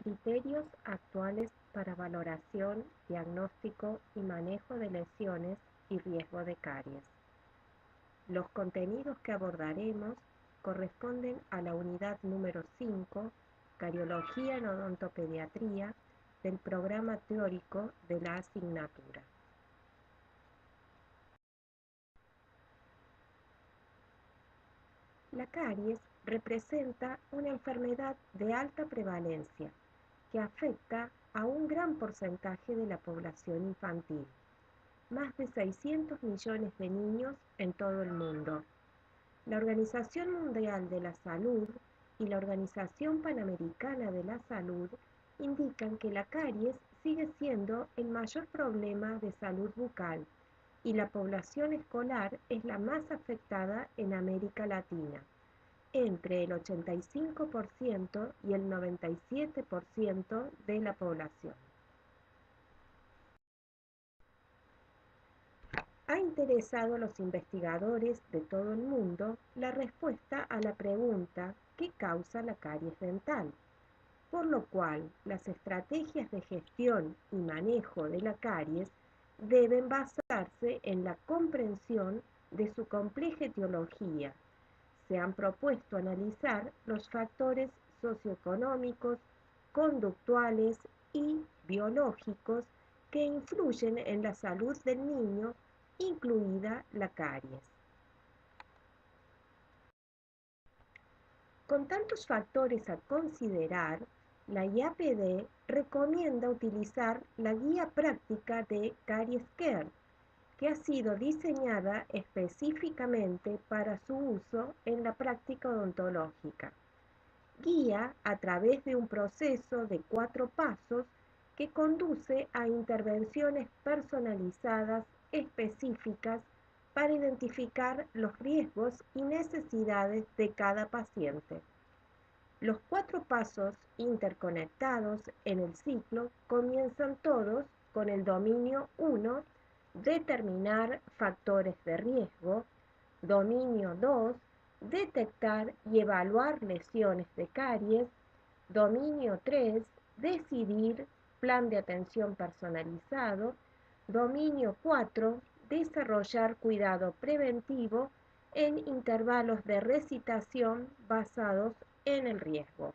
Criterios actuales para valoración, diagnóstico y manejo de lesiones y riesgo de caries. Los contenidos que abordaremos corresponden a la unidad número 5, Cariología en Odontopediatría, del programa teórico de la asignatura. La caries representa una enfermedad de alta prevalencia que afecta a un gran porcentaje de la población infantil, más de 600 millones de niños en todo el mundo. La Organización Mundial de la Salud y la Organización Panamericana de la Salud indican que la caries sigue siendo el mayor problema de salud bucal y la población escolar es la más afectada en América Latina, entre el 85% y el 97% de la población. Ha interesado a los investigadores de todo el mundo la respuesta a la pregunta ¿qué causa la caries dental? Por lo cual, las estrategias de gestión y manejo de la caries deben basarse en la comprensión de su compleja etiología. Se han propuesto analizar los factores socioeconómicos, conductuales y biológicos que influyen en la salud del niño, incluida la caries. Con tantos factores a considerar, la IAPD recomienda utilizar la Guía Práctica de Caries Care, que ha sido diseñada específicamente para su uso en la práctica odontológica. Guía a través de un proceso de 4 pasos que conduce a intervenciones personalizadas específicas para identificar los riesgos y necesidades de cada paciente. Los 4 pasos interconectados en el ciclo comienzan todos con el dominio 1, determinar factores de riesgo, dominio 2, detectar y evaluar lesiones de caries, dominio 3, decidir plan de atención personalizado, dominio 4, desarrollar cuidado preventivo en intervalos de recitación basados en el riesgo.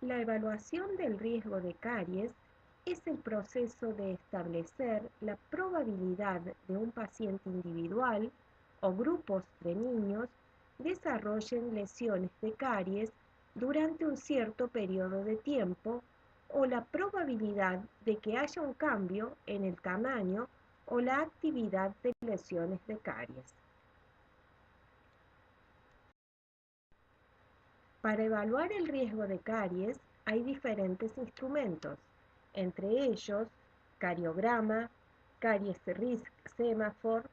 La evaluación del riesgo de caries es el proceso de establecer la probabilidad de un paciente individual o grupos de niños desarrollen lesiones de caries durante un cierto periodo de tiempo o la probabilidad de que haya un cambio en el tamaño o la actividad de lesiones de caries. Para evaluar el riesgo de caries hay diferentes instrumentos, entre ellos cariograma, Caries Risk Semaphore,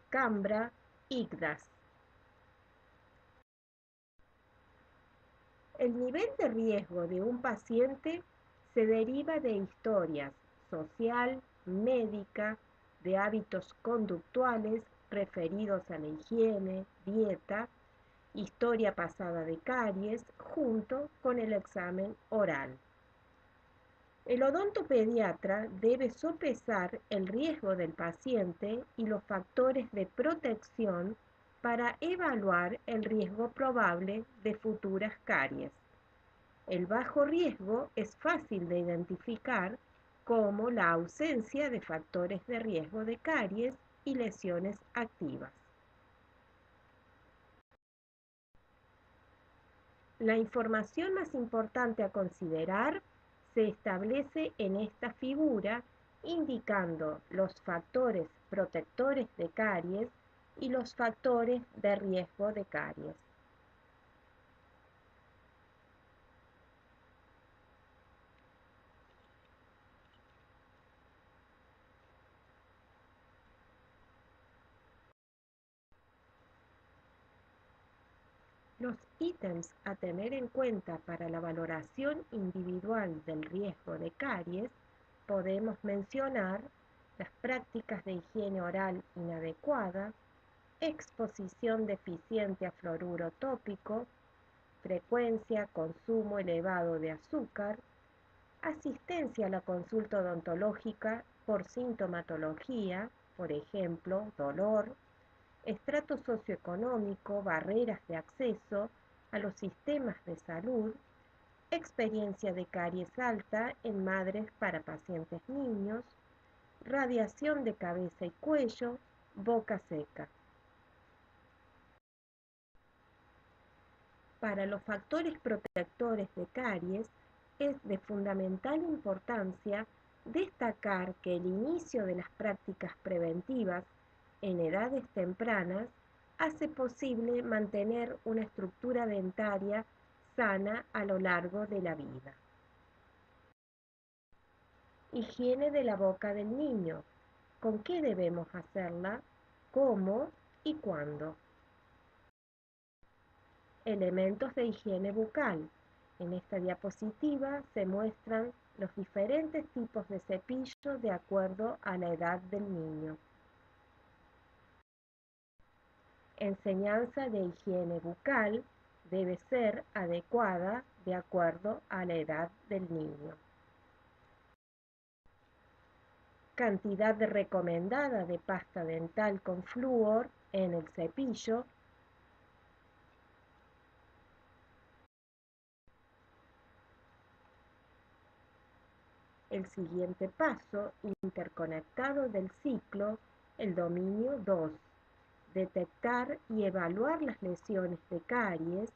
Cambra, IGDAS. El nivel de riesgo de un paciente se deriva de historias social, médica, de hábitos conductuales referidos a la higiene, dieta, historia pasada de caries, junto con el examen oral. El odontopediatra debe sopesar el riesgo del paciente y los factores de protección para evaluar el riesgo probable de futuras caries. El bajo riesgo es fácil de identificar como la ausencia de factores de riesgo de caries y lesiones activas. La información más importante a considerar se establece en esta figura indicando los factores protectores de caries y los factores de riesgo de caries. Los ítems a tener en cuenta para la valoración individual del riesgo de caries podemos mencionar las prácticas de higiene oral inadecuada, exposición deficiente a fluoruro tópico, frecuencia, consumo elevado de azúcar, asistencia a la consulta odontológica por sintomatología, por ejemplo, dolor, estrato socioeconómico, barreras de acceso a los sistemas de salud, experiencia de caries alta en madres para pacientes niños, radiación de cabeza y cuello, boca seca. Para los factores protectores de caries es de fundamental importancia destacar que el inicio de las prácticas preventivas en edades tempranas hace posible mantener una estructura dentaria sana a lo largo de la vida. Higiene de la boca del niño. ¿Con qué debemos hacerla? ¿Cómo y cuándo? Elementos de higiene bucal. En esta diapositiva se muestran los diferentes tipos de cepillo de acuerdo a la edad del niño. Enseñanza de higiene bucal debe ser adecuada de acuerdo a la edad del niño. Cantidad recomendada de pasta dental con flúor en el cepillo. El siguiente paso, interconectado del ciclo, el dominio 2. Detectar y evaluar las lesiones de caries,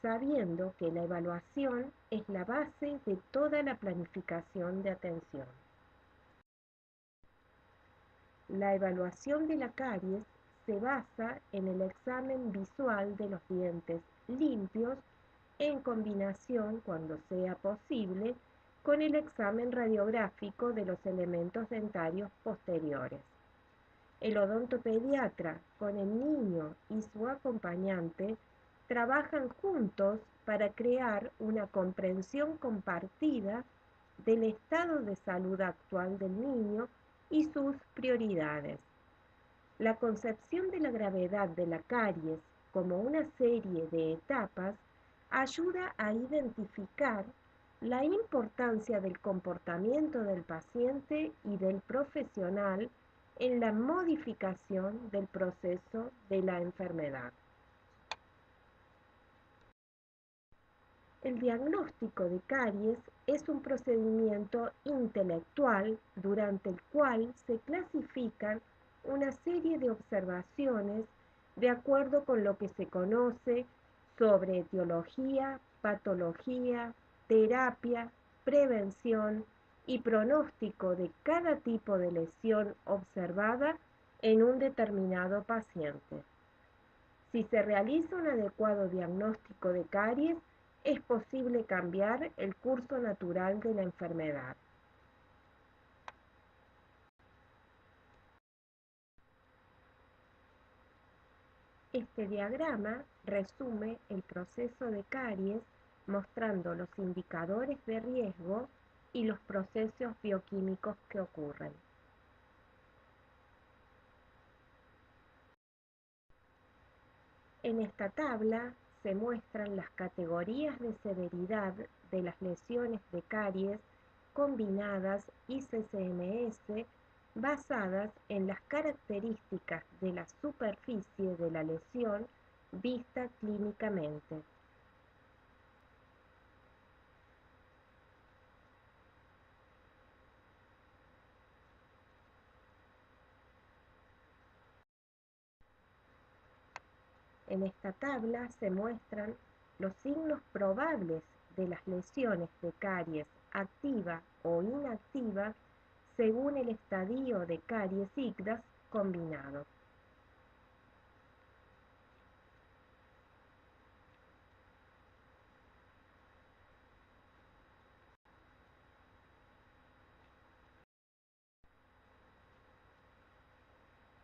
sabiendo que la evaluación es la base de toda la planificación de atención. La evaluación de la caries se basa en el examen visual de los dientes limpios en combinación, cuando sea posible, con el examen radiográfico de los elementos dentarios posteriores. El odontopediatra con el niño y su acompañante trabajan juntos para crear una comprensión compartida del estado de salud actual del niño y sus prioridades. La concepción de la gravedad de la caries como una serie de etapas ayuda a identificar la importancia del comportamiento del paciente y del profesional en la modificación del proceso de la enfermedad. El diagnóstico de caries es un procedimiento intelectual durante el cual se clasifican una serie de observaciones de acuerdo con lo que se conoce sobre etiología, patología, terapia, prevención y pronóstico de cada tipo de lesión observada en un determinado paciente. Si se realiza un adecuado diagnóstico de caries, es posible cambiar el curso natural de la enfermedad. Este diagrama resume el proceso de caries mostrando los indicadores de riesgo y los procesos bioquímicos que ocurren. En esta tabla se muestran las categorías de severidad de las lesiones de caries combinadas ICCMS basadas en las características de la superficie de la lesión vista clínicamente. En esta tabla se muestran los signos probables de las lesiones de caries activa o inactiva según el estadio de caries ictas combinado.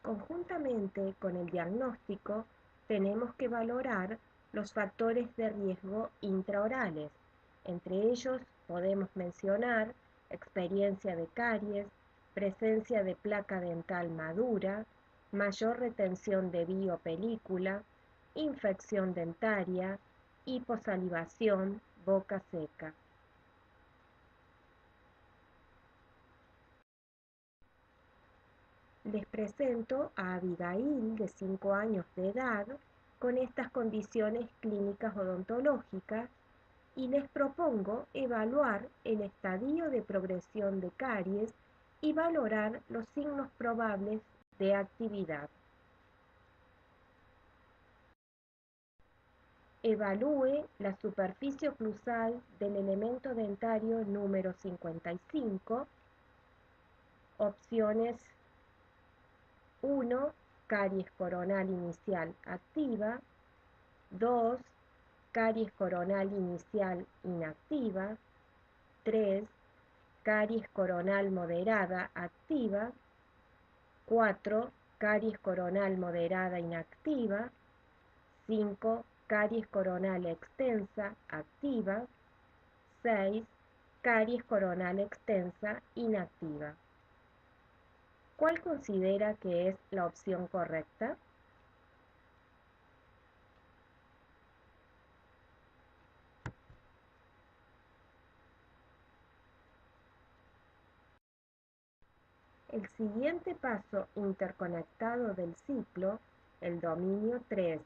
Conjuntamente con el diagnóstico, tenemos que valorar los factores de riesgo intraorales. Entre ellos podemos mencionar experiencia de caries, presencia de placa dental madura, mayor retención de biopelícula, infección dentaria, hiposalivación, boca seca. Les presento a Abigail, de 5 años de edad, con estas condiciones clínicas odontológicas y les propongo evaluar el estadio de progresión de caries y valorar los signos probables de actividad. Evalúe la superficie oclusal del elemento dentario número 55. Opciones: 1. Caries coronal inicial activa. 2. Caries coronal inicial inactiva. 3. Caries coronal moderada activa. 4. Caries coronal moderada inactiva. 5. Caries coronal extensa activa. 6. Caries coronal extensa inactiva. ¿Cuál considera que es la opción correcta? El siguiente paso interconectado del ciclo, el dominio 3,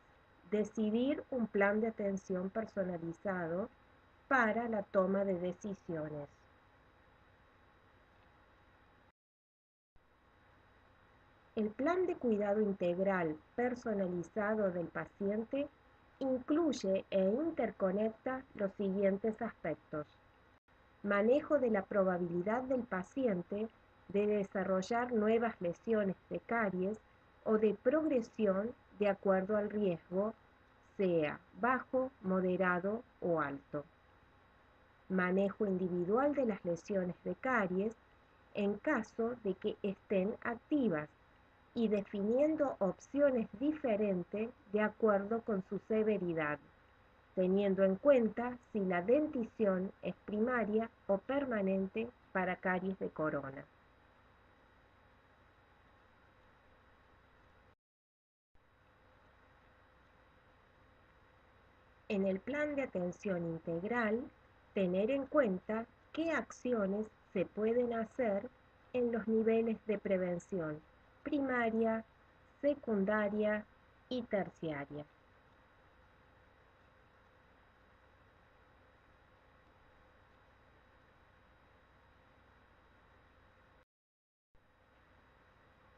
decidir un plan de atención personalizado para la toma de decisiones. El plan de cuidado integral personalizado del paciente incluye e interconecta los siguientes aspectos: manejo de la probabilidad del paciente de desarrollar nuevas lesiones de caries o de progresión de acuerdo al riesgo, sea bajo, moderado o alto. Manejo individual de las lesiones de caries en caso de que estén activas y definiendo opciones diferentes de acuerdo con su severidad, teniendo en cuenta si la dentición es primaria o permanente para caries de corona. En el plan de atención integral, tener en cuenta qué acciones se pueden hacer en los niveles de prevención primaria, secundaria y terciaria.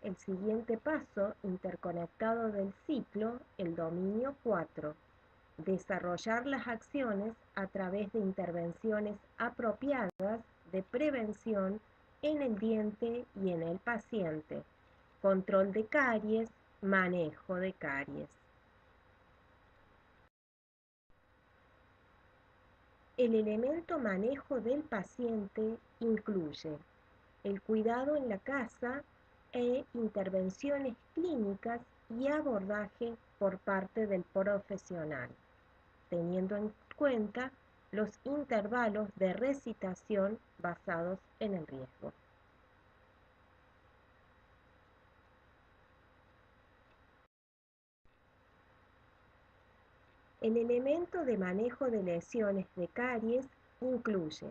El siguiente paso interconectado del ciclo, el dominio 4, desarrollar las acciones a través de intervenciones apropiadas de prevención en el diente y en el paciente, control de caries, manejo de caries. El elemento manejo del paciente incluye el cuidado en la casa e intervenciones clínicas y abordaje por parte del profesional, teniendo en cuenta los intervalos de recitación basados en el riesgo. El elemento de manejo de lesiones de caries incluye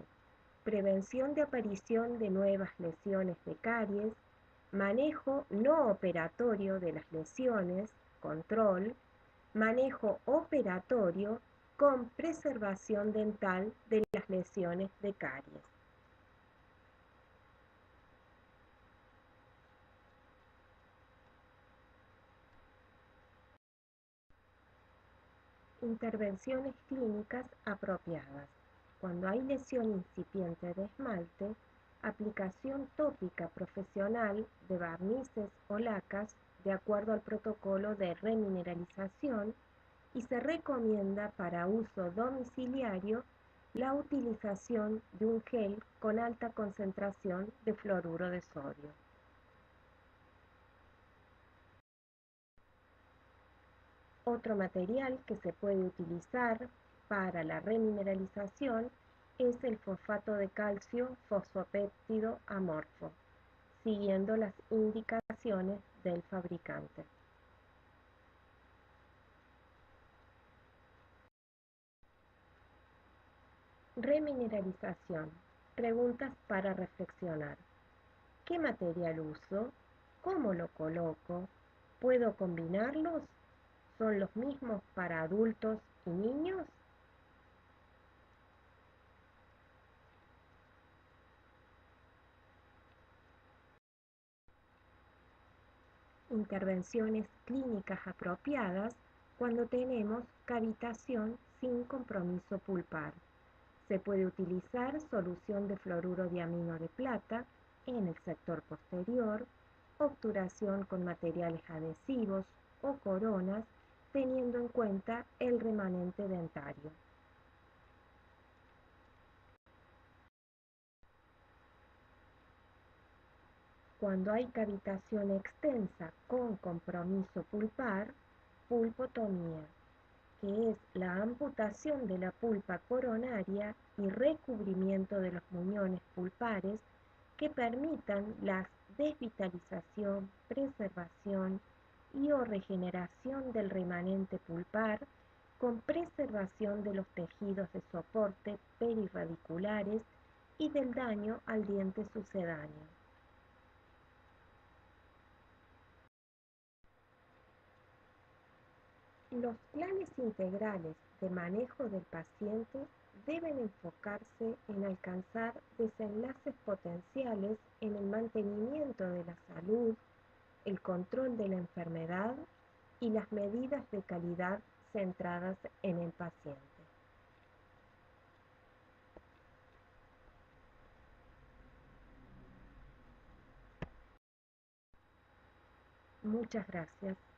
prevención de aparición de nuevas lesiones de caries, manejo no operatorio de las lesiones, control, manejo operatorio con preservación dental de las lesiones de caries. Intervenciones clínicas apropiadas. Cuando hay lesión incipiente de esmalte, aplicación tópica profesional de barnices o lacas de acuerdo al protocolo de remineralización y se recomienda para uso domiciliario la utilización de un gel con alta concentración de fluoruro de sodio. Otro material que se puede utilizar para la remineralización es el fosfato de calcio fosfopéptido amorfo, siguiendo las indicaciones del fabricante. Remineralización. Preguntas para reflexionar. ¿Qué material uso? ¿Cómo lo coloco? ¿Puedo combinarlos? ¿Son los mismos para adultos y niños? Intervenciones clínicas apropiadas cuando tenemos cavitación sin compromiso pulpar. Se puede utilizar solución de fluoruro de amino de plata en el sector posterior, obturación con materiales adhesivos o coronas teniendo en cuenta el remanente dentario. Cuando hay cavitación extensa con compromiso pulpar, pulpotomía, que es la amputación de la pulpa coronaria y recubrimiento de los muñones pulpares que permitan la desvitalización, preservación y o regeneración del remanente pulpar con preservación de los tejidos de soporte perirradiculares y del daño al diente sucedáneo. Los planes integrales de manejo del paciente deben enfocarse en alcanzar desenlaces potenciales en el mantenimiento de la salud, el control de la enfermedad y las medidas de calidad centradas en el paciente. Muchas gracias.